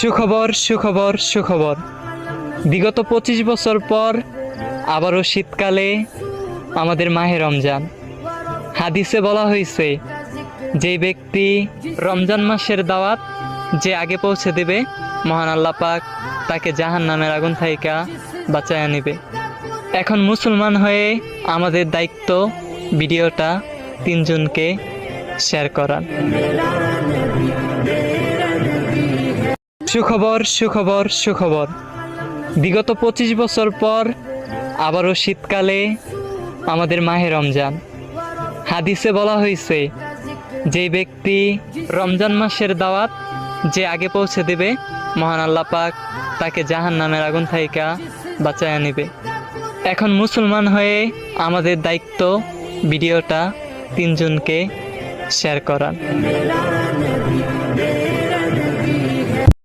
সুখবর সুখবর সুখবর, বিগত 25 বছর পর আবারও শীতকালে আমাদের মাহে রমজান। হাদিসে বলা হয়েছে, যে ব্যক্তি রমজান মাসের দাওয়াত যে আগে পৌঁছে দেবে, মহান আল্লাহ পাক তাকে জাহান্নামের আগুন থাইকা বাঁচায়া নেবে। এখন মুসলমান হয়ে আমাদের দায়িত্ব ভিডিওটা 3 জনকে শেয়ার করার। সুখবর সুখবর সুখবর, বিগত 25 বছর পর আবারও শীতকালে আমাদের মাহে রমজান। হাদিসে বলা হয়েছে, যে ব্যক্তি রমজান মাসের দাওয়াত যে আগে পৌঁছে দেবে, মহান আল্লাহ পাক তাকে জাহান্নামের আগুন থাইকা বাঁচায়া নেবে। এখন মুসলমান হয়ে আমাদের দায়িত্ব ভিডিওটা 3 জনকে শেয়ার করার।